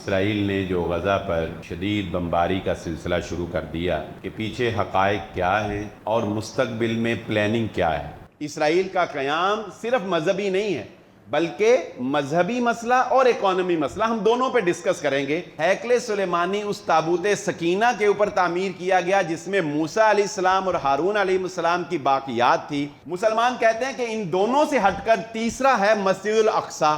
اسرائیل نے جو غزہ پر شدید بمباری کا سلسلہ شروع کر دیا کہ پیچھے حقائق کیا ہیں اور مستقبل میں پلاننگ کیا ہے۔ اسرائیل کا قیام صرف مذہبی نہیں ہے بلکہ مذہبی مسئلہ اور اکانومی مسئلہ، ہم دونوں پہ ڈسکس کریں گے۔ ہیکل سلیمانی اس تابوت سکینہ کے اوپر تعمیر کیا گیا جس میں موسیٰ علیہ السلام اور ہارون علیہ السلام کی باقیات تھی۔ مسلمان کہتے ہیں کہ ان دونوں سے ہٹ کر تیسرا ہے مسجد الاقصی۔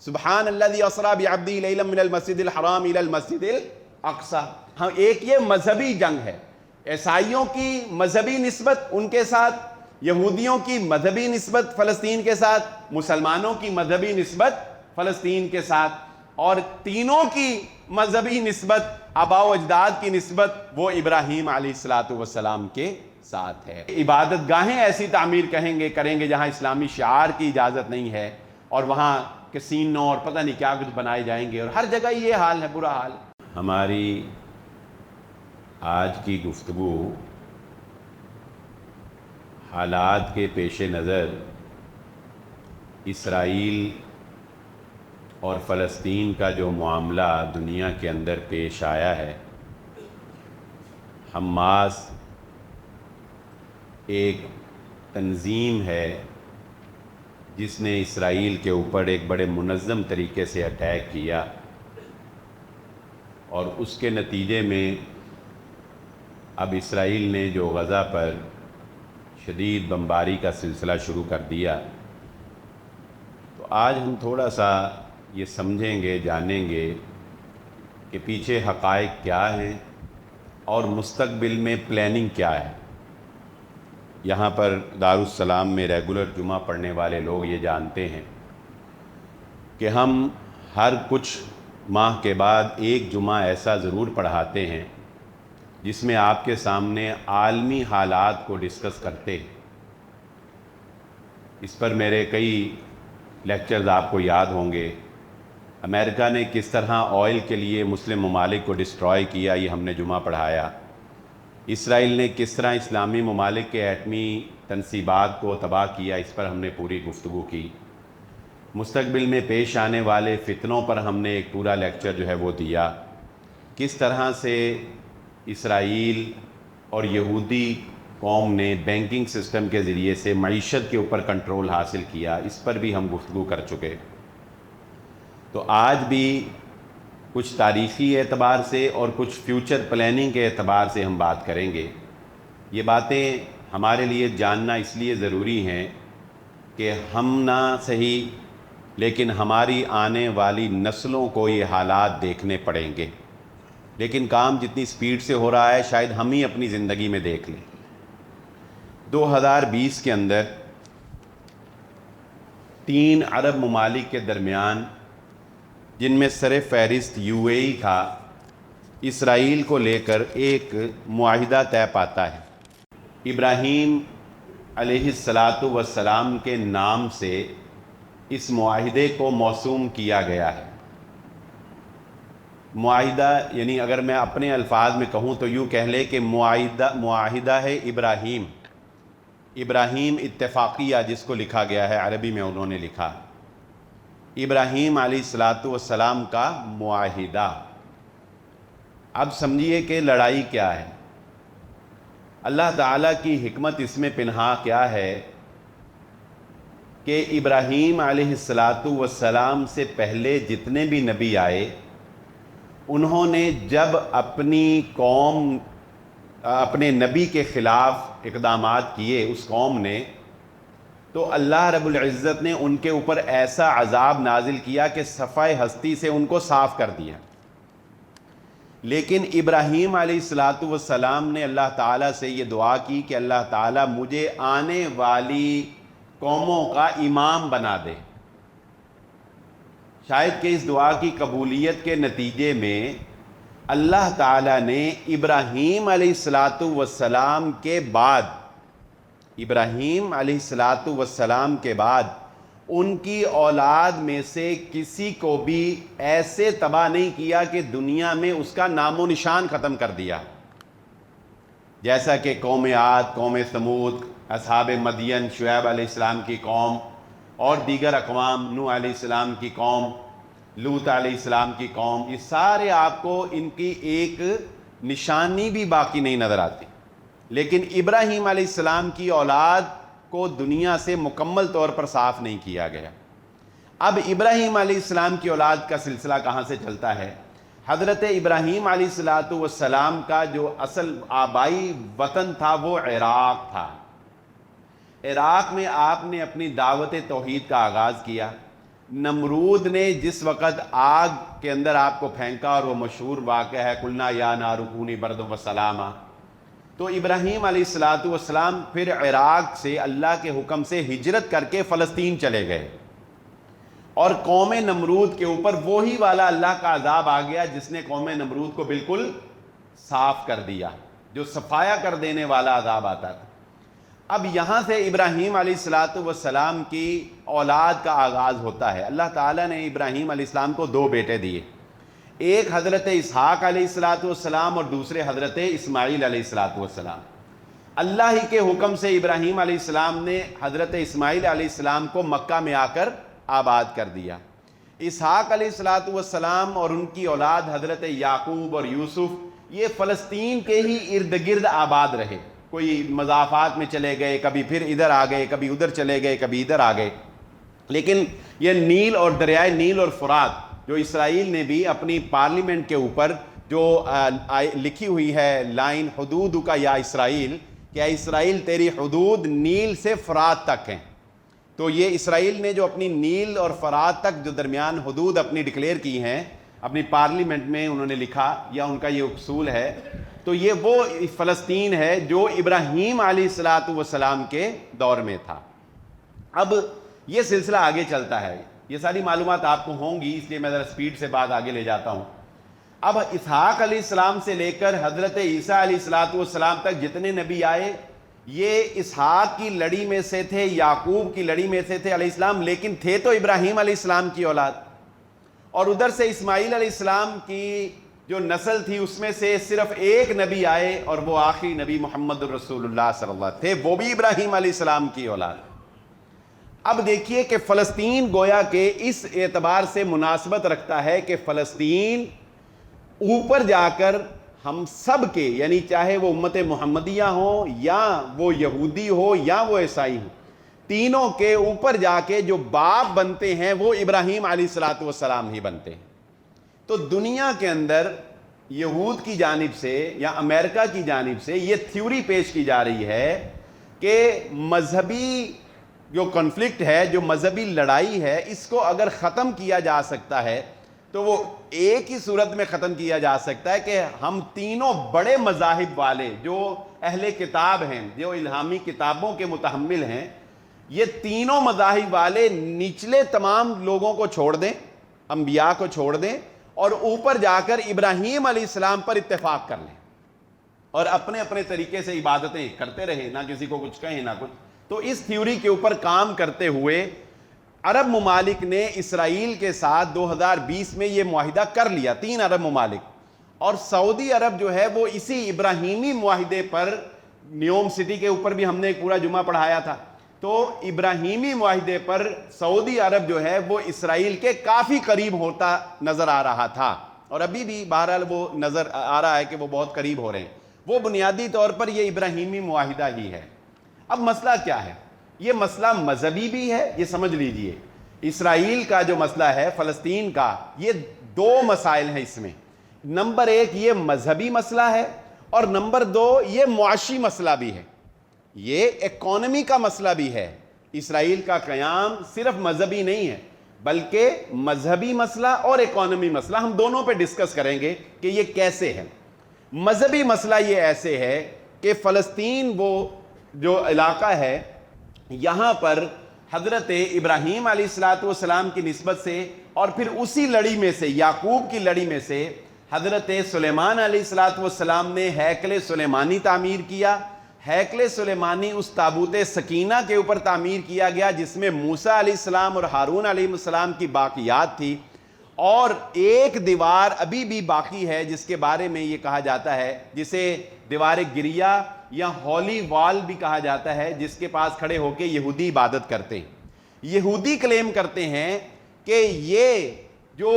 سبحان الذی اسریٰ بعبدہ لیلا من المسجد الحرام الی المسجد الاقصی۔ ہاں، ایک یہ مذہبی جنگ ہے، عیسائیوں کی مذہبی نسبت ان کے ساتھ، یہودیوں کی مذہبی نسبت فلسطین کے ساتھ، مسلمانوں کی مذہبی نسبت فلسطین کے ساتھ، اور تینوں کی مذہبی نسبت، آباء و اجداد کی نسبت وہ ابراہیم علیہ السلام کے ساتھ ہے۔ عبادت گاہیں ایسی تعمیر کریں گے جہاں اسلامی شعار کی اجازت نہیں ہے، اور وہاں کسینو اور پتہ نہیں کیا کچھ بنائے جائیں گے، اور ہر جگہ یہ حال ہے، برا حال۔ ہماری آج کی گفتگو حالات کے پیش نظر اسرائیل اور فلسطین کا جو معاملہ دنیا کے اندر پیش آیا ہے، حماس ایک تنظیم ہے جس نے اسرائیل کے اوپر ایک بڑے منظم طریقے سے اٹیک کیا، اور اس کے نتیجے میں اب اسرائیل نے جو غزہ پر شدید بمباری کا سلسلہ شروع کر دیا، تو آج ہم تھوڑا سا یہ سمجھیں گے، جانیں گے کہ پیچھے حقائق کیا ہیں اور مستقبل میں پلاننگ کیا ہے۔ یہاں پر دارالسلام میں ریگولر جمعہ پڑھنے والے لوگ یہ جانتے ہیں کہ ہم ہر کچھ ماہ کے بعد ایک جمعہ ایسا ضرور پڑھاتے ہیں جس میں آپ کے سامنے عالمی حالات کو ڈسکس کرتے ہیں۔ اس پر میرے کئی لیکچرز آپ کو یاد ہوں گے۔ امریکہ نے کس طرح آئل کے لیے مسلم ممالک کو ڈسٹرائے کیا، یہ ہم نے جمعہ پڑھایا۔ اسرائیل نے کس طرح اسلامی ممالک کے ایٹمی تنصیبات کو تباہ کیا، اس پر ہم نے پوری گفتگو کی۔ مستقبل میں پیش آنے والے فتنوں پر ہم نے ایک پورا لیکچر جو ہے وہ دیا۔ کس طرح سے اسرائیل اور یہودی قوم نے بینکنگ سسٹم کے ذریعے سے معیشت کے اوپر کنٹرول حاصل کیا، اس پر بھی ہم گفتگو کر چکے۔ تو آج بھی کچھ تاریخی اعتبار سے اور کچھ فیوچر پلاننگ کے اعتبار سے ہم بات کریں گے۔ یہ باتیں ہمارے لیے جاننا اس لیے ضروری ہیں کہ ہم نہ صحیح لیکن ہماری آنے والی نسلوں کو یہ حالات دیکھنے پڑیں گے۔ لیکن کام جتنی سپیڈ سے ہو رہا ہے شاید ہم ہی اپنی زندگی میں دیکھ لیں۔ 2020 کے اندر 3 عرب ممالک کے درمیان، جن میں سر فہرست UAE تھا، اسرائیل کو لے کر ایک معاہدہ طے پاتا ہے۔ ابراہیم علیہ السلام کے نام سے اس معاہدے کو موسوم کیا گیا ہے۔ معاہدہ یعنی اگر میں اپنے الفاظ میں کہوں تو یوں کہہ لے کہ معاہدہ ہے ابراہیم اتفاقیہ جس کو لکھا گیا ہے، عربی میں انہوں نے لکھا ابراہیم علیہ السلام کا معاہدہ۔ اب سمجھیے کہ لڑائی کیا ہے، اللہ تعالیٰ کی حکمت اس میں پنہا کیا ہے کہ ابراہیم علیہ السلام سے پہلے جتنے بھی نبی آئے، انہوں نے جب اپنی قوم اپنے نبی کے خلاف اقدامات کیے اس قوم نے، تو اللہ رب العزت نے ان کے اوپر ایسا عذاب نازل کیا کہ صفحہ ہستی سے ان کو صاف کر دیا۔ لیکن ابراہیم علیہ السلام نے اللہ تعالیٰ سے یہ دعا کی کہ اللہ تعالیٰ مجھے آنے والی قوموں کا امام بنا دے۔ شاید کہ اس دعا کی قبولیت کے نتیجے میں اللہ تعالیٰ نے ابراہیم علیہ السلام کے بعد ان کی اولاد میں سے کسی کو بھی ایسے تباہ نہیں کیا کہ دنیا میں اس کا نام و نشان ختم کر دیا، جیسا کہ قوم عاد، قوم ثمود، اصحاب مدین، شعیب علیہ السلام کی قوم اور دیگر اقوام، نوح علیہ السلام کی قوم، لوط علیہ السلام کی قوم، یہ سارے آپ کو ان کی ایک نشانی بھی باقی نہیں نظر آتی، لیکن ابراہیم علیہ السلام کی اولاد کو دنیا سے مکمل طور پر صاف نہیں کیا گیا۔ اب ابراہیم علیہ السلام کی اولاد کا سلسلہ کہاں سے چلتا ہے؟ حضرت ابراہیم علیہ السلام کا جو اصل آبائی وطن تھا وہ عراق تھا۔ عراق میں آپ نے اپنی دعوت توحید کا آغاز کیا۔ نمرود نے جس وقت آگ کے اندر آپ کو پھینکا، اور وہ مشہور واقعہ ہے قلنا یا نار کونی بردا وسلاما، تو ابراہیم علیہ السلام پھر عراق سے اللہ کے حکم سے ہجرت کر کے فلسطین چلے گئے، اور قوم نمرود کے اوپر وہی والا اللہ کا عذاب آ گیا جس نے قوم نمرود کو بالکل صاف کر دیا، جو صفایا کر دینے والا عذاب آتا تھا۔ اب یہاں سے ابراہیم علیہ السلام کی اولاد کا آغاز ہوتا ہے۔ اللہ تعالیٰ نے ابراہیم علیہ السلام کو دو بیٹے دیے، ایک حضرت اسحاق علیہ السلام اور دوسرے حضرت اسماعیل علیہ السلام۔ اللہ ہی کے حکم سے ابراہیم علیہ السلام نے حضرت اسماعیل علیہ السلام کو مکہ میں آ کر آباد کر دیا۔ اسحاق علیہ السلام اور ان کی اولاد حضرت یعقوب اور یوسف یہ فلسطین کے ہی ارد گرد آباد رہے، کوئی مضافات میں چلے گئے، کبھی پھر ادھر آ گئے، کبھی ادھر چلے گئے، کبھی ادھر آ گئے، لیکن یہ نیل اور دریائے نیل اور فرات جو اسرائیل نے بھی اپنی پارلیمنٹ کے اوپر جو لکھی ہوئی ہے لائن حدود کا یا اسرائیل، کیا اسرائیل تیری حدود نیل سے فرات تک ہیں، تو یہ اسرائیل نے جو اپنی نیل اور فرات تک جو درمیان حدود اپنی ڈکلیئر کی ہیں اپنی پارلیمنٹ میں انہوں نے لکھا، یا ان کا یہ اصول ہے، تو یہ وہ فلسطین ہے جو ابراہیم علیہ السلام کے دور میں تھا۔ اب یہ سلسلہ آگے چلتا ہے، یہ ساری معلومات آپ کو ہوں گی، اس لیے میں ذرا سپیڈ سے بات آگے لے جاتا ہوں۔ اب اسحاق علیہ السلام سے لے کر حضرت عیسیٰ علیہ السلام تک جتنے نبی آئے یہ اسحاق کی لڑی میں سے تھے، یعقوب کی لڑی میں سے تھے علیہ السلام، لیکن تھے تو ابراہیم علیہ السلام کی اولاد، اور ادھر سے اسماعیل علیہ السلام کی جو نسل تھی اس میں سے صرف ایک نبی آئے، اور وہ آخری نبی محمد الرسول اللہ صلی اللہ علیہ وسلم تھے، وہ بھی ابراہیم علیہ السلام کی اولاد۔ اب دیکھیے کہ فلسطین گویا کہ اس اعتبار سے مناسبت رکھتا ہے کہ فلسطین اوپر جا کر ہم سب کے، یعنی چاہے وہ امت محمدیہ ہوں یا وہ یہودی ہو یا وہ عیسائی ہوں، تینوں کے اوپر جا کے جو باپ بنتے ہیں وہ ابراہیم علیہ السلام ہی بنتے ہیں۔ تو دنیا کے اندر یہود کی جانب سے یا امریکہ کی جانب سے یہ تھیوری پیش کی جا رہی ہے کہ مذہبی جو کنفلکٹ ہے، جو مذہبی لڑائی ہے، اس کو اگر ختم کیا جا سکتا ہے تو وہ ایک ہی صورت میں ختم کیا جا سکتا ہے کہ ہم تینوں بڑے مذاہب والے جو اہل کتاب ہیں، جو الہامی کتابوں کے متحمل ہیں، یہ تینوں مذاہب والے نچلے تمام لوگوں کو چھوڑ دیں، انبیاء کو چھوڑ دیں، اور اوپر جا کر ابراہیم علیہ السلام پر اتفاق کر لیں اور اپنے اپنے طریقے سے عبادتیں کرتے رہیں، نہ کسی کو کچھ کہیں نہ کچھ۔ تو اس تھیوری کے اوپر کام کرتے ہوئے عرب ممالک نے اسرائیل کے ساتھ 2020 میں یہ معاہدہ کر لیا، 3 عرب ممالک، اور سعودی عرب جو ہے وہ اسی ابراہیمی معاہدے پر، نیوم سٹی کے اوپر بھی ہم نے ایک پورا جمعہ پڑھایا تھا، تو ابراہیمی معاہدے پر سعودی عرب جو ہے وہ اسرائیل کے کافی قریب ہوتا نظر آ رہا تھا، اور ابھی بھی بہرحال وہ نظر آ رہا ہے کہ وہ بہت قریب ہو رہے ہیں۔ وہ بنیادی طور پر یہ ابراہیمی معاہدہ ہی ہے۔ اب مسئلہ کیا ہے؟ یہ مسئلہ مذہبی بھی ہے، یہ سمجھ لیجئے، اسرائیل کا جو مسئلہ ہے، فلسطین کا، یہ 2 مسائل ہیں اس میں۔ نمبر 1 یہ مذہبی مسئلہ ہے، اور نمبر 2 یہ معاشی مسئلہ بھی ہے، یہ اکانومی کا مسئلہ بھی ہے۔ اسرائیل کا قیام صرف مذہبی نہیں ہے، بلکہ مذہبی مسئلہ اور اکانومی مسئلہ، ہم دونوں پہ ڈسکس کریں گے کہ یہ کیسے ہے۔ مذہبی مسئلہ یہ ایسے ہے کہ فلسطین وہ جو علاقہ ہے، یہاں پر حضرت ابراہیم علیہ السلام کی نسبت سے، اور پھر اسی لڑی میں سے، یعقوب کی لڑی میں سے، حضرت سلیمان علیہ السلام نے ہیکل سلیمانی تعمیر کیا۔ ہیکل سلیمانی اس تابوت سکینہ کے اوپر تعمیر کیا گیا جس میں موسیٰ علیہ السلام اور ہارون علیہ السلام کی باقیات تھی، اور ایک دیوار ابھی بھی باقی ہے جس کے بارے میں یہ کہا جاتا ہے، جسے دیوار گریہ یا ہولی وال بھی کہا جاتا ہے، جس کے پاس کھڑے ہو کے یہودی عبادت کرتے ہیں۔ یہودی کلیم کرتے ہیں کہ یہ جو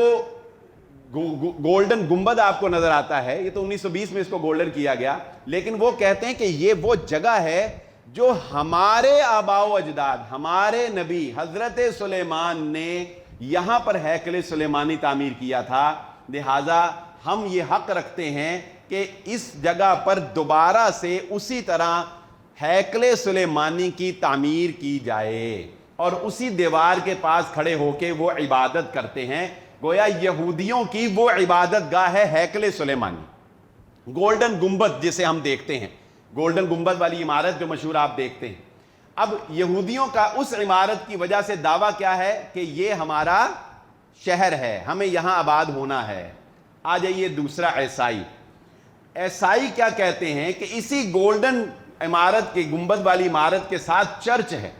گولڈن گنبد آپ کو نظر آتا ہے، یہ تو 1920 میں اس کو گولڈن کیا گیا، لیکن وہ کہتے ہیں کہ یہ وہ جگہ ہے جو ہمارے آباء و اجداد، ہمارے نبی حضرت سلیمان نے یہاں پر ہیکل سلیمانی تعمیر کیا تھا، لہٰذا ہم یہ حق رکھتے ہیں کہ اس جگہ پر دوبارہ سے اسی طرح ہیکل سلیمانی کی تعمیر کی جائے، اور اسی دیوار کے پاس کھڑے ہو کے وہ عبادت کرتے ہیں۔ گویا یہودیوں کی وہ عبادت گاہ ہے ہیکل سلیمانی، گولڈن گنبد جسے ہم دیکھتے ہیں، گولڈن گنبد والی عمارت جو مشہور آپ دیکھتے ہیں۔ اب یہودیوں کا اس عمارت کی وجہ سے دعویٰ کیا ہے کہ یہ ہمارا شہر ہے، ہمیں یہاں آباد ہونا ہے۔ آ جائیے دوسرا، عیسائی۔ عیسائی کیا کہتے ہیں کہ اسی گولڈن عمارت کے، گنبد والی عمارت کے ساتھ چرچ ہے،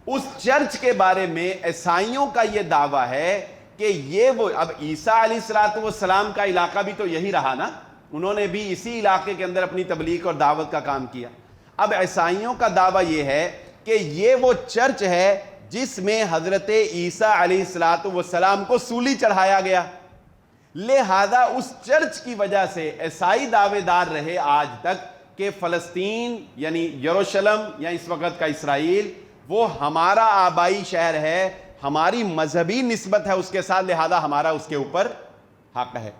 اس چرچ کے بارے میں عیسائیوں کا یہ دعویٰ ہے کہ یہ وہ، اب عیسیٰ علیہ السلام کا علاقہ بھی تو یہی رہا نا، انہوں نے بھی اسی علاقے کے اندر اپنی تبلیغ اور دعوت کا کام کیا۔ اب عیسائیوں کا دعویٰ یہ ہے کہ یہ وہ چرچ ہے جس میں حضرت عیسیٰ علیہ السلام کو سولی چڑھایا گیا، لہذا اس چرچ کی وجہ سے عیسائی دعوے دار رہے آج تک کہ فلسطین یعنی یروشلم یا اس وقت کا اسرائیل وہ ہمارا آبائی شہر ہے، ہماری مذہبی نسبت ہے اس کے ساتھ، لہذا ہمارا اس کے اوپر حق ہے۔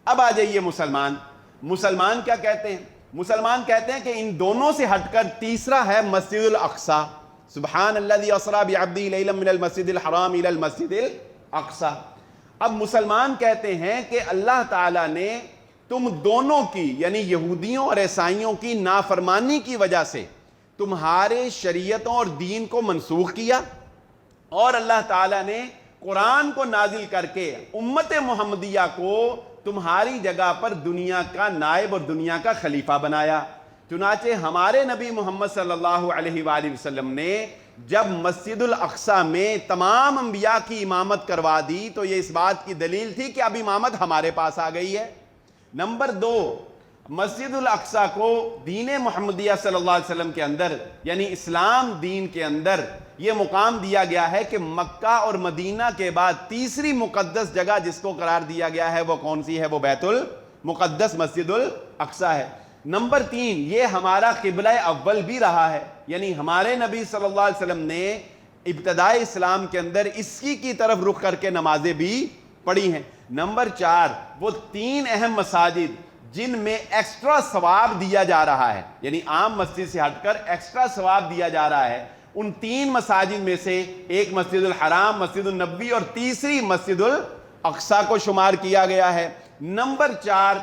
اب آ جائیے مسلمان کیا کہتے ہیں؟ مسلمان کہتے ہیں کہ ان دونوں سے ہٹ کر تیسرا ہے مسجد الاقصی، سبحان الذی اسری بعبدہ لیلا من المسجد الحرام الی المسجد الاقصی۔ اب مسلمان کہتے ہیں کہ اللہ تعالیٰ نے تم دونوں کی یعنی یہودیوں اور عیسائیوں کی نافرمانی کی وجہ سے تمہارے شریعتوں اور دین کو منسوخ کیا، اور اللہ تعالیٰ نے قرآن کو نازل کر کے امت محمدیہ کو تمہاری جگہ پر دنیا کا نائب اور دنیا کا خلیفہ بنایا۔ چنانچہ ہمارے نبی محمد صلی اللہ علیہ وآلہ وسلم نے جب مسجد الاقصی میں تمام انبیاء کی امامت کروا دی تو یہ اس بات کی دلیل تھی کہ اب امامت ہمارے پاس آ گئی ہے۔ نمبر دو، مسجد الاقصی کو دین محمدیہ صلی اللہ علیہ وسلم کے اندر یعنی اسلام دین کے اندر یہ مقام دیا گیا ہے کہ مکہ اور مدینہ کے بعد تیسری مقدس جگہ جس کو قرار دیا گیا ہے وہ کون سی ہے؟ وہ بیت المقدس مسجد الاقصی ہے۔ نمبر تین، یہ ہمارا قبلہ اول بھی رہا ہے، یعنی ہمارے نبی صلی اللہ علیہ وسلم نے ابتدائی اسلام کے اندر اسی کی طرف رخ کر کے نمازیں بھی پڑھی ہیں۔ نمبر چار، وہ تین اہم مساجد جن میں ایکسٹرا ثواب دیا جا رہا ہے، یعنی عام مسجد سے ہٹ کر ایکسٹرا ثواب دیا جا رہا ہے، ان تین مساجد میں سے ایک مسجد الحرام، مسجد النبوی اور تیسری مسجد الاقصی کو شمار کیا گیا ہے۔ نمبر چار،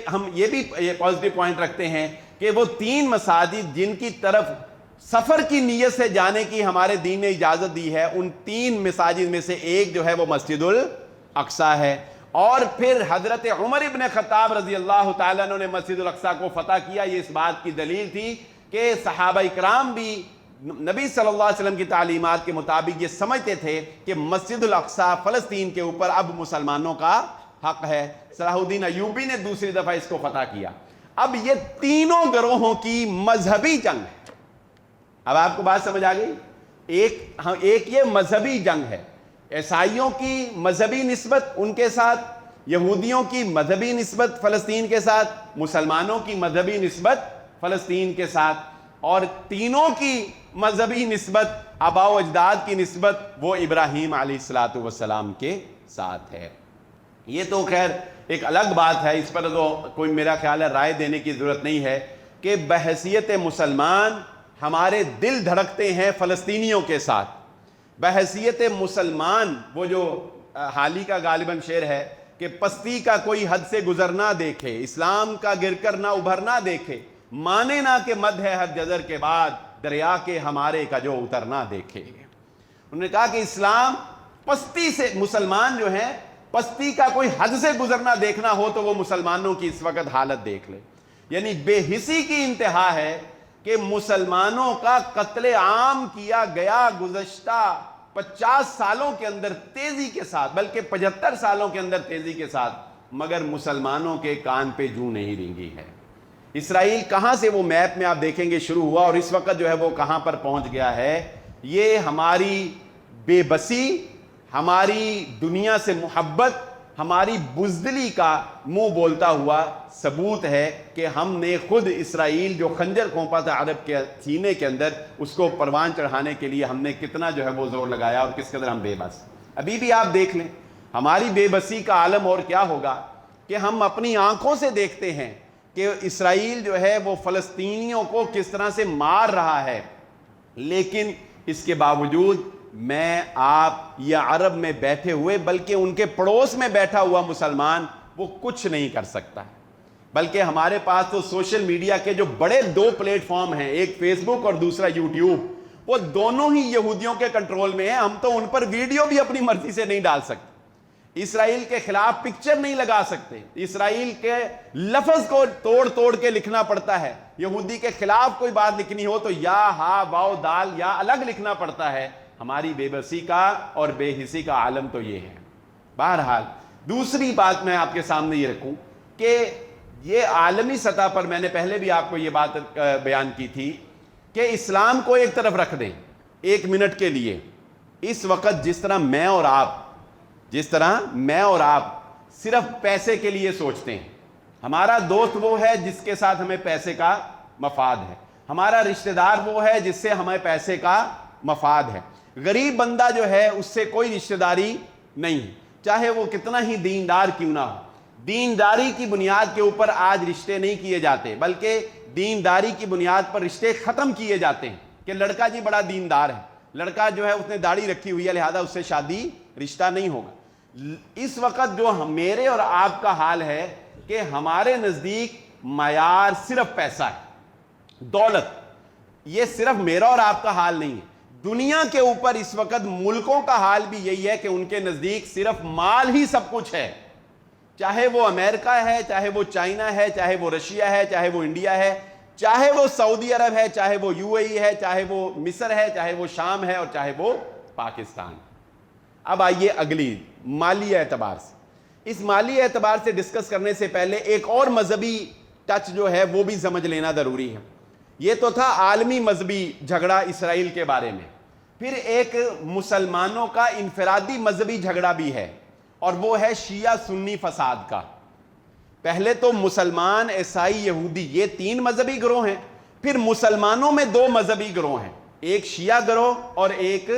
ہم یہ بھی پازیٹیو پوائنٹ رکھتے ہیں کہ وہ تین مساجد جن کی طرف سفر کی نیت سے جانے کی ہمارے دین نے اجازت دی ہے، ان تین مساجد میں سے ایک جو ہے وہ مسجد الاقصی ہے۔ اور پھر حضرت عمر ابن خطاب رضی اللہ تعالیٰ عنہ نے مسجد الاقصی کو فتح کیا، یہ اس بات کی دلیل تھی کہ صحابہ اکرام بھی نبی صلی اللہ علیہ وسلم کی تعلیمات کے مطابق یہ سمجھتے تھے کہ مسجد الاقصی فلسطین کے اوپر اب مسلمانوں کا حق ہے۔ صلاح الدین ایوبی نے دوسری دفعہ اس کو فتح کیا۔ اب یہ تینوں گروہوں کی مذہبی جنگ ہے۔ اب آپ کو بات سمجھ آ گئی؟ ایک یہ مذہبی جنگ ہے، عیسائیوں کی مذہبی نسبت ان کے ساتھ، یہودیوں کی مذہبی نسبت فلسطین کے ساتھ، مسلمانوں کی مذہبی نسبت فلسطین کے ساتھ، اور تینوں کی مذہبی نسبت آباء و اجداد کی نسبت وہ ابراہیم علیہ السلام کے ساتھ ہے۔ یہ تو خیر ایک الگ بات ہے، اس پر تو کوئی میرا خیال ہے رائے دینے کی ضرورت نہیں ہے کہ بحیثیت مسلمان ہمارے دل دھڑکتے ہیں فلسطینیوں کے ساتھ۔ بحیثیت مسلمان، وہ جو حالی کا غالباً شعر ہے کہ پستی کا کوئی حد سے گزر نہ دیکھے، اسلام کا گر کر نہ ابھر نہ دیکھے، مانے نہ کہ مد ہے ہر جزر کے بعد، دریا کے ہمارے کا جو اتر نہ دیکھے۔ انہوں نے کہا کہ اسلام پستی سے، مسلمان جو ہیں پستی کا کوئی حد سے گزرنا دیکھنا ہو تو وہ مسلمانوں کی اس وقت حالت دیکھ لے، یعنی بے حسی کی انتہا ہے کہ مسلمانوں کا قتل عام کیا گیا گزشتہ 50 سالوں کے اندر تیزی کے ساتھ، بلکہ 75 سالوں کے اندر تیزی کے ساتھ، مگر مسلمانوں کے کان پہ جوں نہیں رینگی ہے۔ اسرائیل کہاں سے وہ میپ میں آپ دیکھیں گے شروع ہوا اور اس وقت جو ہے وہ کہاں پر پہنچ گیا ہے۔ یہ ہماری بے بسی، ہماری دنیا سے محبت ہماری بزدلی کا منہ بولتا ہوا ثبوت ہے کہ ہم نے خود اسرائیل جو خنجر کھونپا تھا عرب کے سینے کے اندر، اس کو پروان چڑھانے کے لیے ہم نے کتنا جو ہے وہ زور لگایا اور کس قدر ہم بے بس۔ ابھی بھی آپ دیکھ لیں ہماری بے بسی کا عالم اور کیا ہوگا کہ ہم اپنی آنکھوں سے دیکھتے ہیں کہ اسرائیل جو ہے وہ فلسطینیوں کو کس طرح سے مار رہا ہے، لیکن اس کے باوجود میں آپ یا عرب میں بیٹھے ہوئے بلکہ ان کے پڑوس میں بیٹھا ہوا مسلمان وہ کچھ نہیں کر سکتا۔ بلکہ ہمارے پاس تو سوشل میڈیا کے جو بڑے دو پلیٹ فارم ہیں، ایک فیس بک اور دوسرا یوٹیوب، وہ دونوں ہی یہودیوں کے کنٹرول میں ہیں۔ ہم تو ان پر ویڈیو بھی اپنی مرضی سے نہیں ڈال سکتے، اسرائیل کے خلاف پکچر نہیں لگا سکتے، اسرائیل کے لفظ کو توڑ توڑ کے لکھنا پڑتا ہے، یہودی کے خلاف کوئی بات لکھنی ہو تو یا ہا واو دال یا الگ لکھنا پڑتا ہے۔ ہماری بے بسی کا اور بے حسی کا عالم تو یہ ہے۔ بہرحال دوسری بات میں آپ کے سامنے یہ رکھوں کہ یہ عالمی سطح پر، میں نے پہلے بھی آپ کو یہ بات بیان کی تھی کہ اسلام کو ایک طرف رکھ دیں ایک منٹ کے لیے۔ اس وقت جس طرح میں اور آپ صرف پیسے کے لیے سوچتے ہیں، ہمارا دوست وہ ہے جس کے ساتھ ہمیں پیسے کا مفاد ہے، ہمارا رشتہ دار وہ ہے جس سے ہمیں پیسے کا مفاد ہے، غریب بندہ جو ہے اس سے کوئی رشتہ داری نہیں، چاہے وہ کتنا ہی دیندار کیوں نہ ہو۔ دینداری کی بنیاد کے اوپر آج رشتے نہیں کیے جاتے، بلکہ دینداری کی بنیاد پر رشتے ختم کیے جاتے ہیں کہ لڑکا جی بڑا دیندار ہے، لڑکا جو ہے اس نے داڑھی رکھی ہوئی ہے لہذا اس سے شادی رشتہ نہیں ہوگا۔ اس وقت جو میرے اور آپ کا حال ہے کہ ہمارے نزدیک معیار صرف پیسہ ہے، دولت۔ یہ صرف میرا اور آپ کا حال نہیں ہے، دنیا کے اوپر اس وقت ملکوں کا حال بھی یہی ہے کہ ان کے نزدیک صرف مال ہی سب کچھ ہے، چاہے وہ امریکہ ہے، چاہے وہ چائنا ہے، چاہے وہ رشیا ہے، چاہے وہ انڈیا ہے، چاہے وہ سعودی عرب ہے، چاہے وہ یو اے ای ہے، چاہے وہ مصر ہے، چاہے وہ شام ہے، اور چاہے وہ پاکستان۔ اب آئیے اگلی مالی اعتبار سے، اس مالی اعتبار سے ڈسکس کرنے سے پہلے ایک اور مذہبی ٹچ جو ہے وہ بھی سمجھ لینا ضروری ہے۔ یہ تو تھا عالمی مذہبی جھگڑا اسرائیل کے بارے میں، پھر ایک مسلمانوں کا انفرادی مذہبی جھگڑا بھی ہے، اور وہ ہے شیعہ سنی فساد کا۔ پہلے تو مسلمان، عیسائی، یہودی، یہ تین مذہبی گروہ ہیں، پھر مسلمانوں میں دو مذہبی گروہ ہیں، ایک شیعہ گروہ اور ایک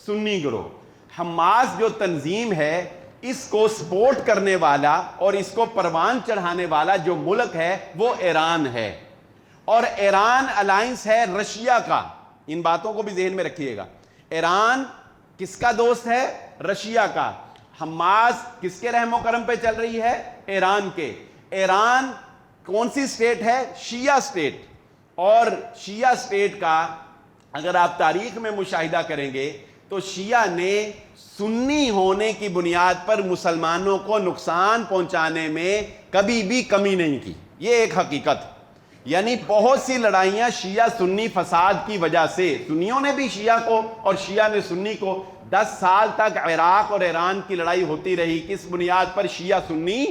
سنی گروہ۔ حماس جو تنظیم ہے اس کو سپورٹ کرنے والا اور اس کو پروان چڑھانے والا جو ملک ہے وہ ایران ہے، اور ایران الائنس ہے رشیا کا۔ ان باتوں کو بھی ذہن میں رکھیے گا، ایران کس کا دوست ہے؟ رشیا کا۔ حماس کس کے رحم و کرم پہ چل رہی ہے؟ ایران کے۔ ایران کون سی سٹیٹ ہے؟ شیعہ سٹیٹ، اور شیعہ سٹیٹ کا اگر آپ تاریخ میں مشاہدہ کریں گے تو شیعہ نے سنی ہونے کی بنیاد پر مسلمانوں کو نقصان پہنچانے میں کبھی بھی کمی نہیں کی، یہ ایک حقیقت ہے۔ یعنی بہت سی لڑائیاں شیعہ سنی فساد کی وجہ سے، سنیوں نے بھی شیعہ کو اور شیعہ نے سنی کو، 10 سال تک عراق اور ایران کی لڑائی ہوتی رہی، کس بنیاد پر؟ شیعہ سنی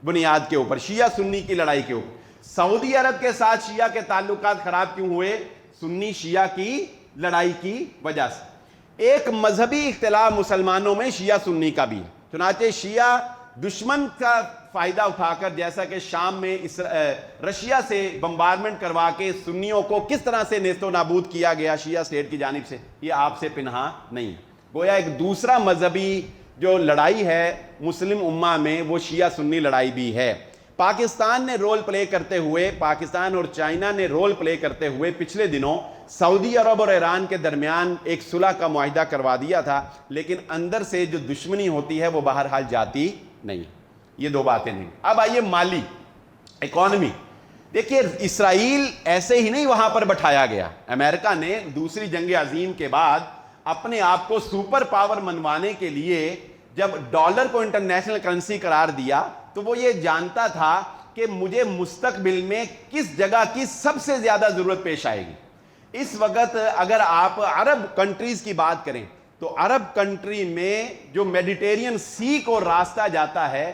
بنیاد کے اوپر، شیعہ سنی کی لڑائی کے اوپر۔ سعودی عرب کے ساتھ شیعہ کے تعلقات خراب کیوں ہوئے؟ سنی شیعہ کی لڑائی کی وجہ سے۔ ایک مذہبی اختلاف مسلمانوں میں شیعہ سنی کا بھی ہے، چنانچہ شیعہ دشمن کا فائدہ اٹھا کر، جیسا کہ شام میں رشیا سے بمبارمنٹ کروا کے سنیوں کو کس طرح سے نیست و نابود کیا گیا شیعہ سٹیٹ کی جانب سے، یہ آپ سے پنہاں نہیں ہے۔ گویا ایک دوسرا مذہبی جو لڑائی ہے مسلم امہ میں وہ شیعہ سنی لڑائی بھی ہے۔ پاکستان نے رول پلے کرتے ہوئے، پاکستان اور چائنا نے رول پلے کرتے ہوئے پچھلے دنوں سعودی عرب اور ایران کے درمیان ایک صلح کا معاہدہ کروا دیا تھا، لیکن اندر سے جو دشمنی ہوتی ہے وہ بہرحال جاتی نہیں۔ یہ دو باتیں نہیں۔ اب آئیے مالی اکانومی۔ دیکھیے اسرائیل ایسے ہی نہیں وہاں پر بٹھایا گیا۔ امریکہ نے دوسری جنگ عظیم کے بعد اپنے آپ کو سپر پاور منوانے کے لیے جب ڈالر کو انٹرنیشنل کرنسی قرار دیا تو وہ یہ جانتا تھا کہ مجھے مستقبل میں کس جگہ کی سب سے زیادہ ضرورت پیش آئے گی۔ اس وقت اگر آپ عرب کنٹریز کی بات کریں تو عرب کنٹری میں جو میڈیٹرین سی کو راستہ جاتا ہے،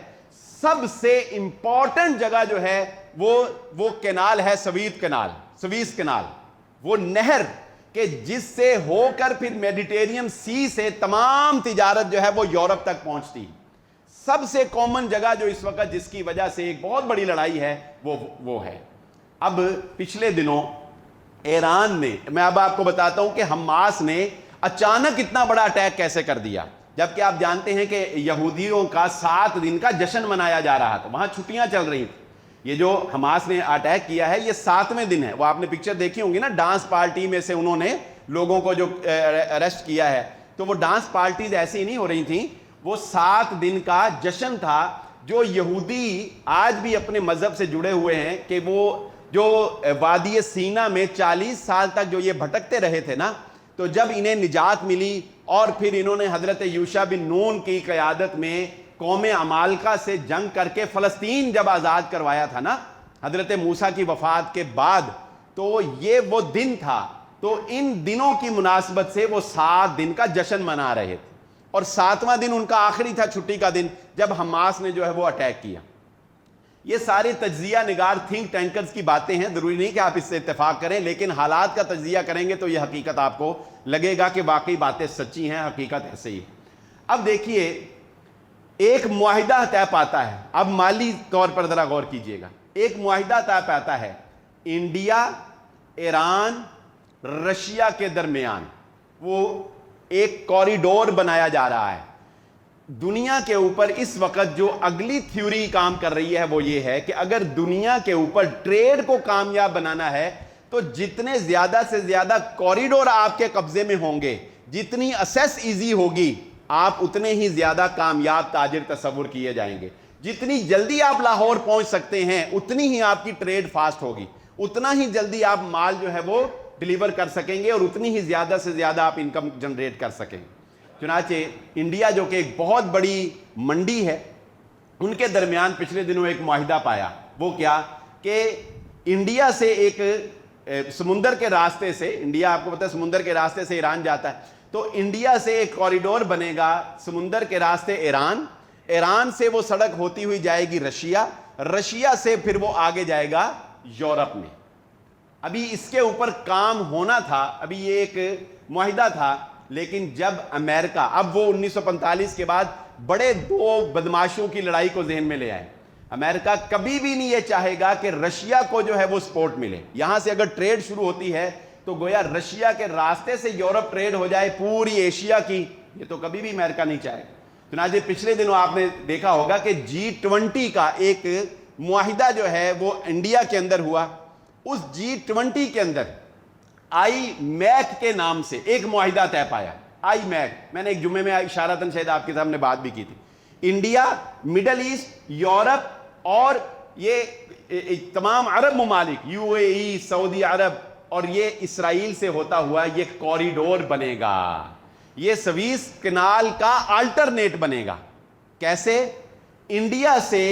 سب سے امپورٹنٹ جگہ جو ہے وہ کینال ہے، سویز کینال، وہ نہر کہ جس سے ہو کر پھر میڈیٹرینین سی سے تمام تجارت جو ہے وہ یورپ تک پہنچتی. سب سے کامن جگہ جو اس وقت جس کی وجہ سے ایک بہت بڑی لڑائی ہے وہ ہے. اب پچھلے دنوں ایران نے، میں اب آپ کو بتاتا ہوں کہ حماس نے اچانک اتنا بڑا اٹیک کیسے کر دیا، جبکہ آپ جانتے ہیں کہ یہودیوں کا 7 دن کا جشن منایا جا رہا تھا، وہاں چھٹیاں چل رہی تھیں. یہ جو حماس نے اٹیک کیا ہے یہ 7ویں دن ہے. وہ آپ نے پکچر دیکھی ہوں گی نا، ڈانس پارٹی میں سے انہوں نے لوگوں کو جو اریسٹ کیا ہے، تو وہ ڈانس پارٹیز ایسی نہیں ہو رہی تھیں، وہ 7 دن کا جشن تھا. جو یہودی آج بھی اپنے مذہب سے جڑے ہوئے ہیں کہ وہ جو وادی سینا میں 40 سال تک جو یہ بھٹکتے رہے تھے نا، تو جب انہیں نجات ملی اور پھر انہوں نے حضرت یوشع بن نون کی قیادت میں قوم عمالقہ سے جنگ کر کے فلسطین جب آزاد کروایا تھا نا حضرت موسیٰ کی وفات کے بعد، تو یہ وہ دن تھا. تو ان دنوں کی مناسبت سے وہ 7 دن کا جشن منا رہے تھے، اور 7واں دن ان کا آخری تھا، چھٹی کا دن، جب حماس نے جو ہے وہ اٹیک کیا. یہ سارے تجزیہ نگار تھنک ٹینکرز کی باتیں ہیں، ضروری نہیں کہ آپ اس سے اتفاق کریں، لیکن حالات کا تجزیہ کریں گے تو یہ حقیقت آپ کو لگے گا کہ واقعی باتیں سچی ہیں، حقیقت ایسے ہی. اب دیکھیے ایک معاہدہ طے پاتا ہے، اب مالی طور پر ذرا غور کیجئے گا. ایک معاہدہ طے پاتا ہے انڈیا، ایران، رشیا کے درمیان، وہ ایک کوریڈور بنایا جا رہا ہے. دنیا کے اوپر اس وقت جو اگلی تھیوری کام کر رہی ہے وہ یہ ہے کہ اگر دنیا کے اوپر ٹریڈ کو کامیاب بنانا ہے تو جتنے زیادہ سے زیادہ کوریڈور آپ کے قبضے میں ہوں گے، جتنی اسیس ایزی ہوگی، آپ اتنے ہی زیادہ کامیاب تاجر تصور کیے جائیں گے. جتنی جلدی آپ لاہور پہنچ سکتے ہیں اتنی ہی آپ کی ٹریڈ فاسٹ ہوگی، اتنا ہی جلدی آپ مال جو ہے وہ ڈیلیور کر سکیں گے، اور اتنی ہی زیادہ سے زیادہ آپ انکم جنریٹ کر سکیں. چنانچہ انڈیا جو کہ ایک بہت بڑی منڈی ہے، ان کے درمیان پچھلے دنوں ایک معاہدہ پایا. وہ کیا کہ انڈیا سے ایک سمندر کے راستے سے، انڈیا آپ کو پتہ ہے سمندر کے راستے سے ایران جاتا ہے، تو انڈیا سے ایک کوریڈور بنے گا سمندر کے راستے ایران، ایران سے وہ سڑک ہوتی ہوئی جائے گی رشیا، رشیا سے پھر وہ آگے جائے گا یورپ میں. ابھی اس کے اوپر کام ہونا تھا، ابھی یہ ایک معاہدہ تھا، لیکن جب امریکہ، اب وہ 1945 کے بعد بڑے 2 بدماشوں کی لڑائی کو ذہن میں لے آئے. امریکہ کبھی بھی نہیں یہ چاہے گا کہ رشیا کو جو ہے وہ سپورٹ ملے. یہاں سے اگر ٹریڈ شروع ہوتی ہے تو گویا رشیا کے راستے سے یورپ ٹریڈ ہو جائے پوری ایشیا کی، یہ تو کبھی بھی امریکہ نہیں چاہے. چنانچہ پچھلے دنوں آپ نے دیکھا ہوگا کہ G20 کا ایک معاہدہ جو ہے وہ انڈیا کے اندر ہوا. اس G20 کے اندر آئی میک کے نام سے ایک معاہدہ طے پایا. آئی میک، میں نے ایک جمعے میں اشارتاً شاید آپ کے سامنے بات بھی کی تھی. انڈیا، مڈل ایسٹ، یورپ اور یہ تمام عرب ممالک، UAE، سعودی عرب اور یہ اسرائیل سے ہوتا ہوا یہ کوریڈور بنے گا. یہ سویس کینال کا آلٹرنیٹ بنے گا. کیسے؟ انڈیا سے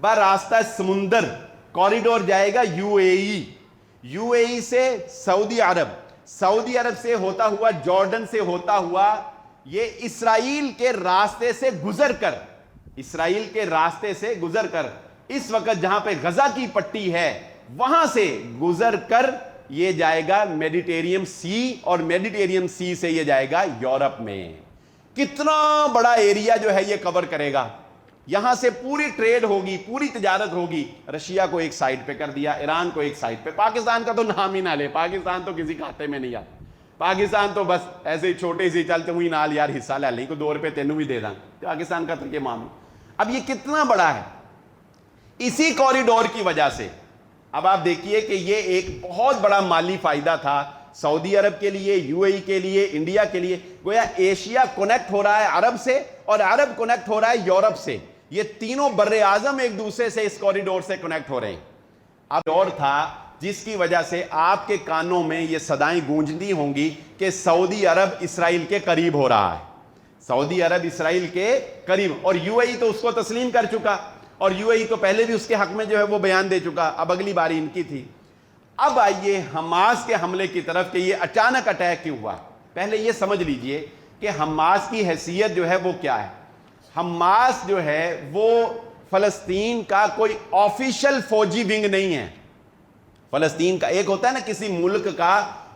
براستہ سمندر کوریڈور جائے گا UAE سے سعودی عرب، سعودی عرب سے ہوتا ہوا جارڈن سے ہوتا ہوا یہ اسرائیل کے راستے سے گزر کر، اسرائیل کے راستے سے گزر کر اس وقت جہاں پہ غزہ کی پٹی ہے وہاں سے گزر کر یہ جائے گا میڈیٹرینین سی، اور میڈیٹرینین سی سے یہ جائے گا یورپ میں. کتنا بڑا ایریا جو ہے یہ کور کرے گا. یہاں سے پوری ٹریڈ ہوگی، پوری تجارت ہوگی. رشیا کو ایک سائڈ پہ کر دیا، ایران کو ایک سائڈ پہ. پاکستان کا تو نام ہی نہ لے، پاکستان تو کسی کھاتے میں نہیں آتا. پاکستان تو بس ایسے ہی چھوٹے سی چلتے ہوئی نال یار حصہ لے لیں، کو 2 روپے تینوں بھی دے دیں. پاکستان کا تو یہ معاملہ. اب یہ کتنا بڑا ہے اسی کوریڈور کی وجہ سے. اب آپ دیکھیے کہ یہ ایک بہت بڑا مالی فائدہ تھا سعودی عرب کے لیے، UAE کے لیے، انڈیا کے لیے. گویا ایشیا کنیکٹ ہو رہا ہے عرب سے اور عرب کنیکٹ ہو رہا ہے یورپ سے. یہ تینوں بر اعظم ایک دوسرے سے اس کوریڈور سے کنیکٹ ہو رہے ہیں. اب دور تھا جس کی وجہ سے آپ کے کانوں میں یہ صدائیں گونجتی ہوں گی کہ سعودی عرب اسرائیل کے قریب ہو رہا ہے، سعودی عرب اسرائیل کے قریب. اور UAE تو اس کو تسلیم کر چکا، اور UAE تو پہلے بھی اس کے حق میں جو ہے وہ بیان دے چکا. اب اگلی باری ان کی تھی. اب آئیے حماس کے حملے کی طرف کہ یہ اچانک اٹیک کیوں ہوا. پہلے یہ سمجھ لیجئے کہ حماس کی حیثیت جو ہے وہ کیا ہے. حماس جو ہے وہ فلسطین کا کوئی آفیشل فوجی ونگ نہیں ہے. فلسطین کا ایک ہوتا ہے نا کسی ملک کا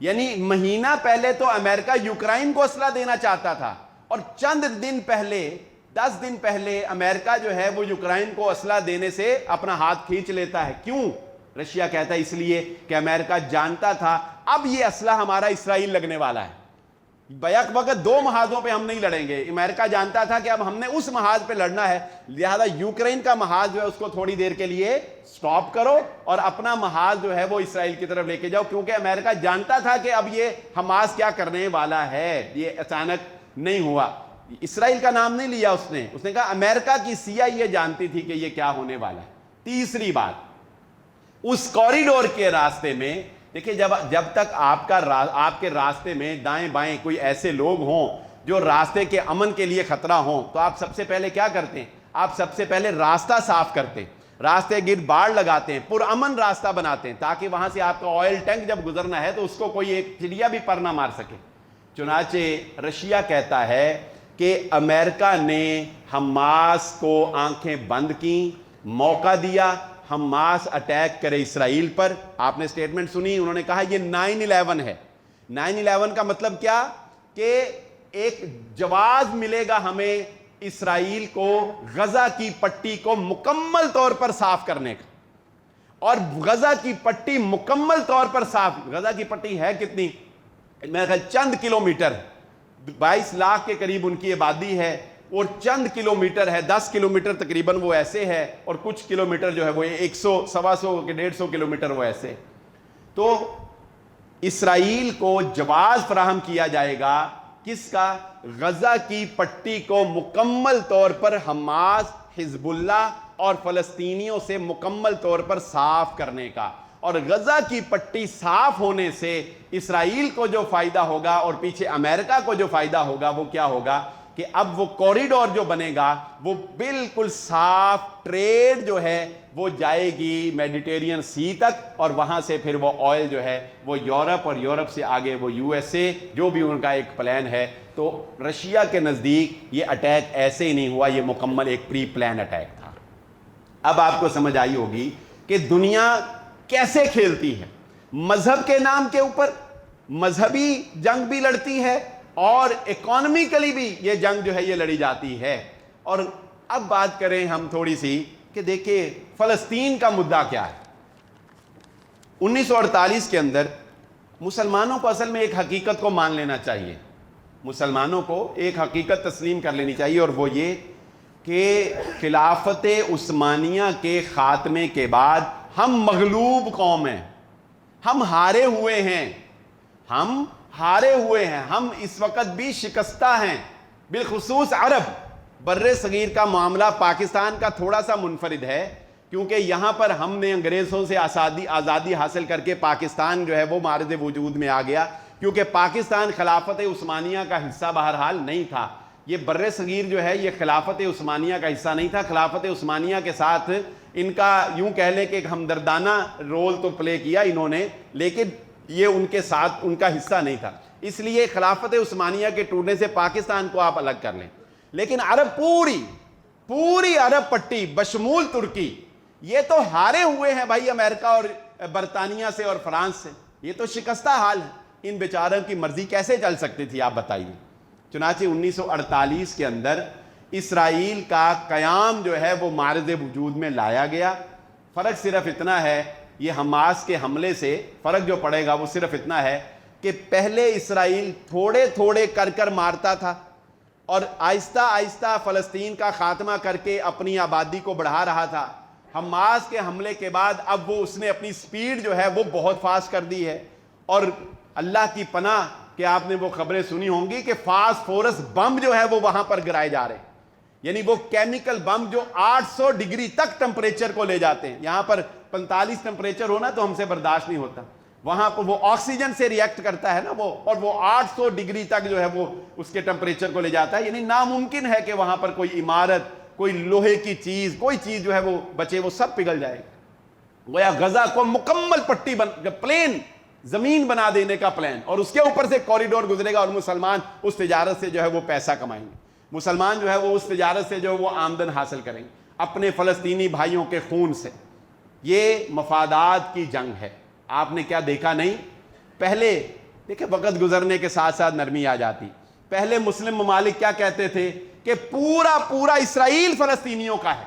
یعنی مہینہ پہلے تو امریکہ یوکرائن کو اسلحہ دینا چاہتا تھا، اور چند دن پہلے 10 دن پہلے امریکہ جو ہے وہ یوکرائن کو اسلحہ دینے سے اپنا ہاتھ کھینچ لیتا ہے۔ کیوں؟ رشیا کہتا ہے اس لیے کہ امریکہ جانتا تھا اب یہ اسلحہ ہمارا اسرائیل لگنے والا ہے، بیک وقت 2 محاذوں پہ ہم نہیں لڑیں گے۔ امریکہ جانتا تھا کہ اب ہم نے اس محاذ پہ لڑنا ہے، لہذا یوکرین کا محاذ جو ہے اس کو تھوڑی دیر کے لیے سٹاپ کرو اور اپنا محاذ جو ہے وہ اسرائیل کی طرف لے کے جاؤ، کیونکہ امریکہ جانتا تھا کہ اب یہ حماس کیا کرنے والا ہے، یہ اچانک نہیں ہوا۔ اسرائیل کا نام نہیں لیا اس نے کہا امریکہ کی CIA جانتی تھی کہ یہ کیا ہونے والا ہے۔ تیسری بات، اس کوریڈور کے راستے میں دیکھیں، جب تک آپ کے راستے میں دائیں بائیں کوئی ایسے لوگ ہوں جو راستے کے امن کے لیے خطرہ ہوں، تو آپ سب سے پہلے کیا کرتے ہیں؟ آپ سب سے پہلے راستہ صاف کرتے ہیں، راستے گرد باڑ لگاتے ہیں، پرامن راستہ بناتے ہیں، تاکہ وہاں سے آپ کا آئل ٹینک جب گزرنا ہے تو اس کو کوئی ایک چڑیا بھی پر نہ مار سکے۔ چنانچہ رشیا کہتا ہے کہ امریکہ نے حماس کو آنکھیں بند کی، موقع دیا حماس اٹیک کرے اسرائیل پر۔ آپ نے سٹیٹمنٹ سنی، انہوں نے کہا یہ 9/11 ہے۔ 9/11 کا مطلب کیا؟ کہ ایک جواز ملے گا ہمیں اسرائیل کو غزہ کی پٹی کو مکمل طور پر صاف کرنے کا، اور غزہ کی پٹی مکمل طور پر صاف، غزہ کی پٹی ہے کتنی؟ میرے خیال چند کلومیٹر، 22 لاکھ کے قریب ان کی آبادی ہے، اور چند کلومیٹر ہے، 10 کلومیٹر تقریباً وہ ایسے ہے، اور کچھ کلومیٹر جو ہے وہ 100 125 کے 150 کلومیٹر وہ ایسے۔ تو اسرائیل کو جواز فراہم کیا جائے گا کس کا؟ غزہ کی پٹی کو مکمل طور پر حماس، حزب اللہ اور فلسطینیوں سے مکمل طور پر صاف کرنے کا۔ اور غزہ کی پٹی صاف ہونے سے اسرائیل کو جو فائدہ ہوگا اور پیچھے امریکہ کو جو فائدہ ہوگا وہ کیا ہوگا کہ اب وہ کوریڈور جو بنے گا وہ بالکل صاف، ٹریڈ جو ہے وہ جائے گی میڈیٹرین سی تک، اور وہاں سے پھر وہ آئل جو ہے وہ یورپ، اور یورپ سے آگے وہ USA، جو بھی ان کا ایک پلان ہے۔ تو رشیا کے نزدیک یہ اٹیک ایسے ہی نہیں ہوا، یہ مکمل ایک پری پلان اٹیک تھا۔ اب آپ کو سمجھ آئی ہوگی کہ دنیا کیسے کھیلتی ہے، مذہب کے نام کے اوپر مذہبی جنگ بھی لڑتی ہے، اور اکانومیکلی بھی یہ جنگ جو ہے یہ لڑی جاتی ہے۔ اور اب بات کریں ہم تھوڑی سی کہ دیکھیں فلسطین کا مدعا کیا ہے۔ 1948 کے اندر مسلمانوں کو اصل میں ایک حقیقت کو مان لینا چاہیے، مسلمانوں کو ایک حقیقت تسلیم کر لینی چاہیے، اور وہ یہ کہ خلافت عثمانیہ کے خاتمے کے بعد ہم مغلوب قوم ہیں، ہم ہارے ہوئے ہیں، ہم ہارے ہوئے ہیں، ہم اس وقت بھی شکستہ ہیں، بالخصوص عرب۔ بر صغیر کا معاملہ پاکستان کا تھوڑا سا منفرد ہے، کیونکہ یہاں پر ہم نے انگریزوں سے آزادی حاصل کر کے پاکستان جو ہے وہ معرض وجود میں آ گیا، کیونکہ پاکستان خلافت عثمانیہ کا حصہ بہرحال نہیں تھا۔ یہ بر صغیر جو ہے یہ خلافت عثمانیہ کا حصہ نہیں تھا۔ خلافت عثمانیہ کے ساتھ ان کا یوں کہہ لیں کہ ایک ہمدردانہ رول تو پلے کیا انہوں نے، لیکن یہ ان کے ساتھ ان کا حصہ نہیں تھا، اس لیے خلافت عثمانیہ کے ٹوٹنے سے پاکستان کو آپ الگ کر لیں۔ لیکن عرب پوری عرب پٹی بشمول ترکی یہ تو ہارے ہوئے ہیں بھائی، امریکہ اور برطانیہ سے اور فرانس سے، یہ تو شکستہ حال ہے۔ ان بیچاروں کی مرضی کیسے چل سکتی تھی آپ بتائیے۔ چنانچہ 1948 کے اندر اسرائیل کا قیام جو ہے وہ معرض وجود میں لایا گیا۔ فرق صرف اتنا ہے، یہ حماس کے حملے سے فرق جو پڑے گا وہ صرف اتنا ہے کہ پہلے اسرائیل تھوڑے تھوڑے کر مارتا تھا، اور آہستہ آہستہ فلسطین کا خاتمہ کر کے اپنی آبادی کو بڑھا رہا تھا۔ حماس کے حملے کے بعد اب اس نے اپنی سپیڈ جو ہے وہ بہت فاسٹ کر دی ہے، اور اللہ کی پناہ کہ آپ نے وہ خبریں سنی ہوں گی کہ فاسفورس بم جو ہے وہ وہاں پر گرائے جا رہے ہیں، یعنی وہ کیمیکل بم جو 800 ڈگری تک ٹمپریچر کو لے جاتے ہیں۔ یہاں پر 45 ٹمپریچر ہونا تو ہم سے برداشت نہیں ہوتا، وہاں پر وہ آکسیجن سے ریئیکٹ کرتا ہے نا وہ، اور وہ 800 ڈگری تک جو ہے وہ اس کے ٹمپریچر کو لے جاتا ہے، یعنی ناممکن ہے کہ وہاں پر کوئی عمارت، کوئی لوہے کی چیز، کوئی چیز جو ہے وہ بچے، وہ سب پگھل جائے گا۔ گویا غزہ کو مکمل پٹی پلین زمین بنا دینے کا پلان، اور اس کے اوپر سے کوریڈور گزرے گا، اور مسلمان اس تجارت سے جو ہے وہ پیسہ کمائیں گے، مسلمان جو ہے وہ اس تجارت سے جو ہے وہ آمدن حاصل کریں گے اپنے فلسطینی بھائیوں کے خون سے۔ یہ مفادات کی جنگ ہے۔ آپ نے کیا دیکھا نہیں، پہلے دیکھیں وقت گزرنے کے ساتھ ساتھ نرمی آ جاتی. پہلے مسلم ممالک کیا کہتے تھے کہ پورا پورا اسرائیل فلسطینیوں کا ہے,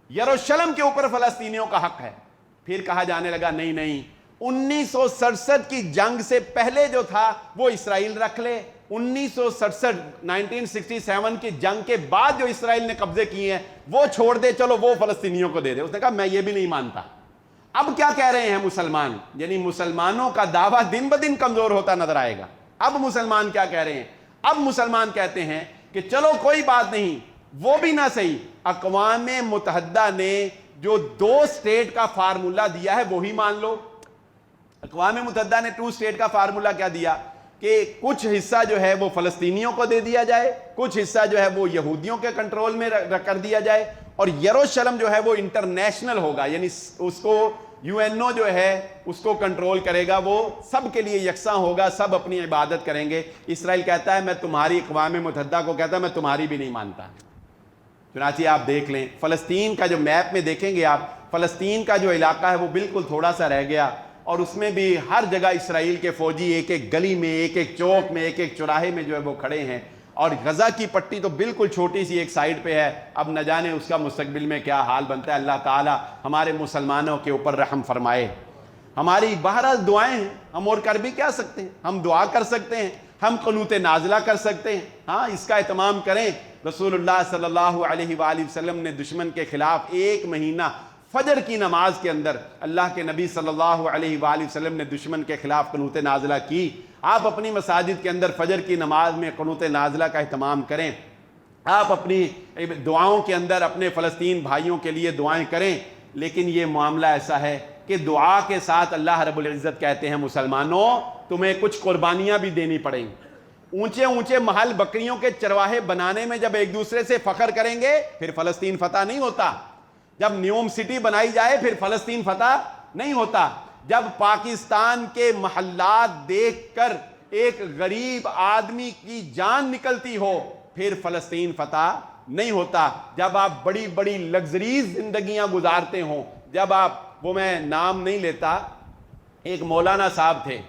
یروشلم کے اوپر فلسطینیوں کا حق ہے. پھر کہا جانے لگا نہیں نہیں, 1967 کی جنگ سے پہلے جو تھا وہ اسرائیل رکھ لے, 1967 کی جنگ کے بعد جو اسرائیل نے قبضے کیے ہیں وہ چھوڑ دے, چلو وہ فلسطینیوں کو دے دے. اس نے کہا میں یہ بھی نہیں مانتا. اب کیا کہہ رہے ہیں مسلمان, یعنی مسلمانوں کا دعویٰ دن بدن کمزور ہوتا نظر آئے گا. اب مسلمان کیا کہہ رہے ہیں, اب مسلمان کہتے ہیں کہ چلو کوئی بات نہیں, وہ بھی نہ صحیح, اقوام متحدہ نے جو 2 اسٹیٹ کا فارمولا دیا ہے وہی مان لو. اقوام متحدہ نے 2 اسٹیٹ کا فارمولا کیا دیا کہ کچھ حصہ جو ہے وہ فلسطینیوں کو دے دیا جائے, کچھ حصہ جو ہے وہ یہودیوں کے کنٹرول میں کر دیا جائے, اور یروشلم جو ہے وہ انٹرنیشنل ہوگا, یعنی اس کو UN جو ہے اس کو کنٹرول کرے گا, وہ سب کے لیے یکساں ہوگا, سب اپنی عبادت کریں گے. اسرائیل کہتا ہے میں تمہاری, اقوام متحدہ کو کہتا ہے میں تمہاری بھی نہیں مانتا. چنانچہ آپ دیکھ لیں فلسطین کا جو میپ میں دیکھیں گے آپ, فلسطین کا جو علاقہ ہے وہ بالکل تھوڑا سا رہ گیا, اور اس میں بھی ہر جگہ اسرائیل کے فوجی ایک ایک گلی میں, ایک ایک چوک میں, ایک ایک چوراہے میں جو ہے وہ کھڑے ہیں, اور غزہ کی پٹی تو بالکل چھوٹی سی ایک سائیڈ پہ ہے. اب نہ جانے اس کا مستقبل میں کیا حال بنتا ہے. اللہ تعالیٰ ہمارے مسلمانوں کے اوپر رحم فرمائے. ہماری بہرحال دعائیں ہیں, ہم اور کر بھی کیا سکتے ہیں, ہم دعا کر سکتے ہیں, ہم قنوت نازلہ کر سکتے ہیں. ہاں اس کا اہتمام کریں. رسول اللہ صلی اللہ علیہ وآلہ وسلم نے دشمن کے خلاف 1 مہینہ فجر کی نماز کے اندر, اللہ کے نبی صلی اللہ علیہ وآلہ وسلم نے دشمن کے خلاف قنوت نازلہ کی. آپ اپنی مساجد کے اندر فجر کی نماز میں قنوت نازلہ کا اہتمام کریں. آپ اپنی دعاؤں کے اندر اپنے فلسطین بھائیوں کے لیے دعائیں کریں. لیکن یہ معاملہ ایسا ہے کہ دعا کے ساتھ اللہ رب العزت کہتے ہیں مسلمانوں تمہیں کچھ قربانیاں بھی دینی پڑیں گی. اونچے اونچے محل بکریوں کے چرواہے بنانے میں جب ایک دوسرے سے فخر کریں گے پھر فلسطین فتح نہیں ہوتا. جب نیوم سٹی بنائی جائے پھر فلسطین فتح نہیں ہوتا. جب پاکستان کے محلات دیکھ کر ایک غریب آدمی کی جان نکلتی ہو پھر فلسطین فتح نہیں ہوتا. جب آپ بڑی بڑی لگژریز زندگیاں گزارتے ہوں, جب آپ, وہ میں نام نہیں لیتا, ایک مولانا صاحب تھے,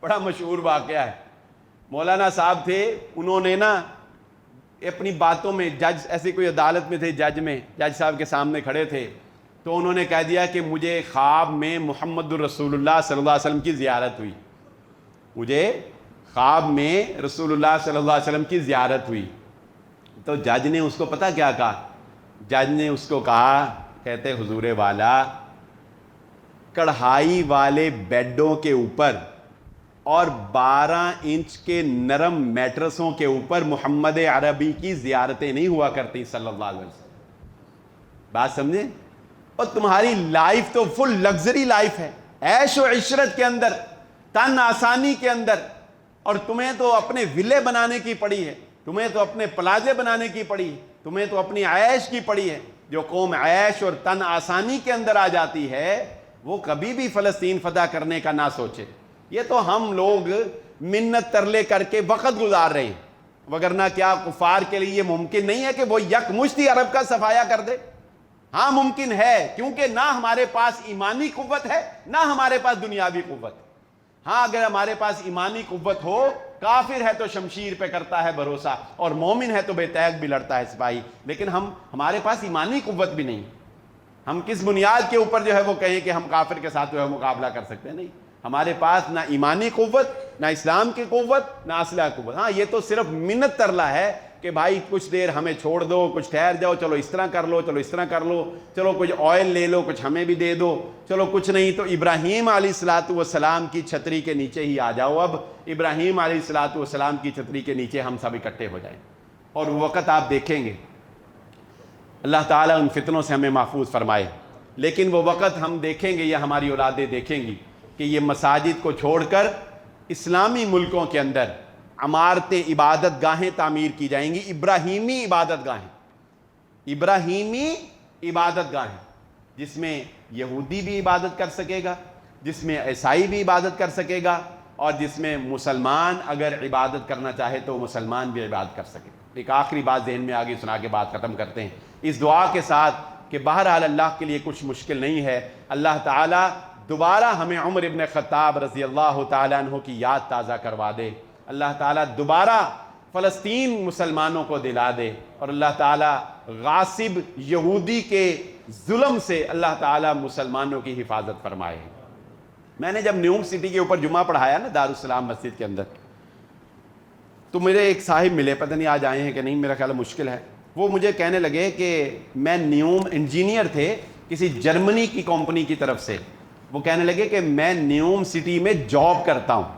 بڑا مشہور واقعہ ہے. مولانا صاحب تھے, انہوں نے نا اپنی باتوں میں, جج ایسے کوئی عدالت میں تھے, جج صاحب کے سامنے کھڑے تھے, تو انہوں نے کہہ دیا کہ مجھے خواب میں محمد الرسول اللہ صلی اللہ علیہ وسلم کی زیارت ہوئی. مجھے خواب میں رسول اللہ صلی اللہ علیہ وسلم کی زیارت ہوئی. تو جج نے اس کو پتہ کیا کہا, جج نے اس کو کہا, کہتے حضور والا کڑھائی والے بیڈوں کے اوپر اور 12 انچ کے نرم میٹرسوں کے اوپر محمد عربی کی زیارتیں نہیں ہوا کرتی صلی اللہ علیہ وسلم. بات سمجھیں؟ اور تمہاری لائف تو فل لگژری لائف ہے, عیش و عشرت کے اندر, تن آسانی کے اندر, اور تمہیں تو اپنے ویلے بنانے کی پڑی ہے, تمہیں تو اپنے پلازے بنانے کی پڑی ہے, تمہیں تو اپنی عیش کی پڑی ہے. جو قوم عیش اور تن آسانی کے اندر آ جاتی ہے وہ کبھی بھی فلسطین فتح کرنے کا نہ سوچے. یہ تو ہم لوگ منت ترلے کر کے وقت گزار رہے ہیں, وگرنہ کیا کفار کے لیے یہ ممکن نہیں ہے کہ وہ یکمشتی عرب کا صفایا کر دے؟ ہاں ممکن ہے, کیونکہ نہ ہمارے پاس ایمانی قوت ہے نہ ہمارے پاس دنیاوی قوت. ہاں اگر ہمارے پاس ایمانی قوت ہو, کافر ہے تو شمشیر پہ کرتا ہے بھروسہ, اور مومن ہے تو بے تیغ بھی لڑتا ہے سپاہی. لیکن ہمارے پاس ایمانی قوت بھی نہیں. ہم کس بنیاد کے اوپر جو ہے وہ کہیں کہ ہم کافر کے ساتھ جو ہے مقابلہ کر سکتے ہیں؟ نہیں, ہمارے پاس نہ ایمانی قوت, نہ اسلام کی قوت, نہ اسلحہ قوت. ہاں یہ تو صرف منت ترلا ہے کہ بھائی کچھ دیر ہمیں چھوڑ دو, کچھ ٹھہر جاؤ, چلو اس طرح کر لو, چلو اس طرح کر لو, چلو کچھ آئل لے لو, کچھ ہمیں بھی دے دو, چلو کچھ نہیں تو ابراہیم علیہ الصلوۃ والسلام کی چھتری کے نیچے ہی آ جاؤ. اب ابراہیم علیہ الصلوۃ والسلام کی چھتری کے نیچے ہم سب اکٹھے ہو جائیں, اور وہ وقت آپ دیکھیں گے. اللہ تعالیٰ ان فتنوں سے ہمیں محفوظ فرمائے. لیکن وہ وقت ہم دیکھیں گے یا ہماری اولادیں دیکھیں گی کہ یہ مساجد کو چھوڑ کر اسلامی ملکوں کے اندر عمارتیں, عبادت گاہیں تعمیر کی جائیں گی, ابراہیمی عبادت گاہیں, ابراہیمی عبادت گاہیں, جس میں یہودی بھی عبادت کر سکے گا, جس میں عیسائی بھی عبادت کر سکے گا, اور جس میں مسلمان اگر عبادت کرنا چاہے تو مسلمان بھی عبادت کر سکے. ایک آخری بات ذہن میں آگے سنا کے بات ختم کرتے ہیں, اس دعا کے ساتھ کہ بہرحال اللہ کے لیے کچھ مشکل نہیں ہے. اللہ تعالیٰ دوبارہ ہمیں عمر ابن خطاب رضی اللہ تعالیٰ عنہ کی یاد تازہ کروا دے، اللہ تعالیٰ دوبارہ فلسطین مسلمانوں کو دلا دے، اور اللہ تعالیٰ غاصب یہودی کے ظلم سے اللہ تعالیٰ مسلمانوں کی حفاظت فرمائے۔ میں نے جب نیوم سٹی کے اوپر جمعہ پڑھایا نا دارالسلام مسجد کے اندر، تو میرے ایک صاحب ملے، پتہ نہیں آج آئے ہیں کہ نہیں، میرا خیال مشکل ہے، وہ مجھے کہنے لگے کہ میں نیوم انجینئر تھے کسی جرمنی کی کمپنی کی طرف سے، وہ کہنے لگے کہ میں نیوم سٹی میں جاب کرتا ہوں،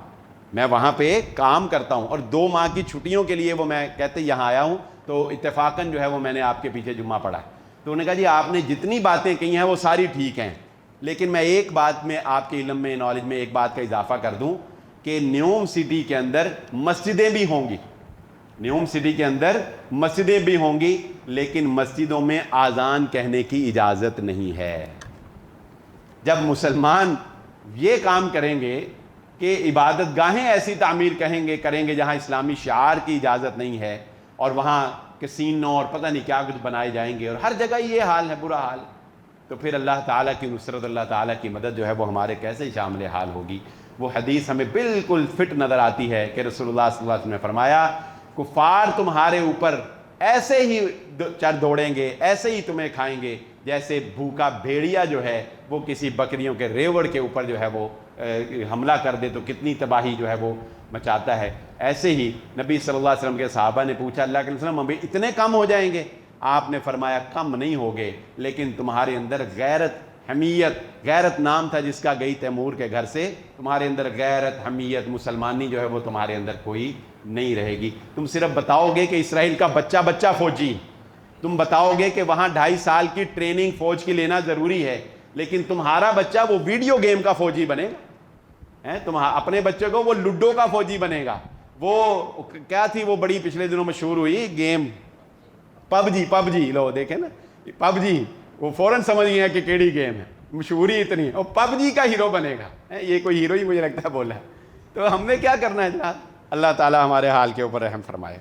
میں وہاں پہ کام کرتا ہوں، اور 2 ماہ کی چھٹیوں کے لیے وہ میں کہتے یہاں آیا ہوں، تو اتفاقاً جو ہے وہ میں نے آپ کے پیچھے جمعہ پڑھا۔ تو انہوں نے کہا جی آپ نے جتنی باتیں کہی ہیں وہ ساری ٹھیک ہیں، لیکن میں ایک بات میں آپ کے علم میں نالج میں ایک بات کا اضافہ کر دوں کہ نیوم سٹی کے اندر مسجدیں بھی ہوں گی، نیوم سٹی کے اندر مسجدیں بھی ہوں گی، لیکن مسجدوں میں اذان کہنے کی اجازت نہیں ہے۔ جب مسلمان یہ کام کریں گے کہ عبادت گاہیں ایسی تعمیر کریں گے جہاں اسلامی شعار کی اجازت نہیں ہے، اور وہاں کسینو اور پتہ نہیں کیا کچھ بنائے جائیں گے، اور ہر جگہ یہ حال ہے، برا حال، تو پھر اللہ تعالیٰ کی نصرت، اللہ تعالیٰ کی مدد جو ہے وہ ہمارے کیسے شامل حال ہوگی۔ وہ حدیث ہمیں بالکل فٹ نظر آتی ہے کہ رسول اللہ صلی اللہ علیہ وسلم نے فرمایا کفار تمہارے اوپر ایسے ہی چر دوڑیں گے، ایسے ہی تمہیں کھائیں گے جیسے بھوکا بھیڑیا جو ہے وہ کسی بکریوں کے ریوڑ کے اوپر جو ہے وہ حملہ کر دے تو کتنی تباہی جو ہے وہ مچاتا ہے۔ ایسے ہی نبی صلی اللہ علیہ وسلم کے صحابہ نے پوچھا اللہ کے وسلم ابھی اتنے کم ہو جائیں گے؟ آپ نے فرمایا کم نہیں ہوگے، لیکن تمہارے اندر غیرت، حمیت، غیرت نام تھا جس کا گئی تیمور کے گھر سے، تمہارے اندر غیرت، حمیت، مسلمانی جو ہے وہ تمہارے اندر کوئی نہیں رہے گی۔ تم صرف بتاؤ گے کہ اسرائیل کا بچہ فوجی، تم بتاؤ گے کہ وہاں 2.5 سال کی ٹریننگ فوج کی لینا ضروری ہے، لیکن تمہارا بچہ وہ ویڈیو گیم کا فوجی بنے گا، تم اپنے بچے کو وہ لوڈو کا فوجی بنے گا، وہ کیا تھی وہ بڑی پچھلے دنوں مشہور ہوئی گیم پب جی، لو دیکھیں نا پب جی، وہ فوراً سمجھ گیا کہ کیڑی گیم ہے، مشہوری اتنی ہے، اور پب جی کا ہیرو بنے گا، یہ کوئی ہیرو ہی مجھے لگتا ہے بولا ہے۔ تو ہم نے کیا کرنا ہے جناب؟ اللہ تعالیٰ ہمارے حال کے اوپر رحم فرمائے۔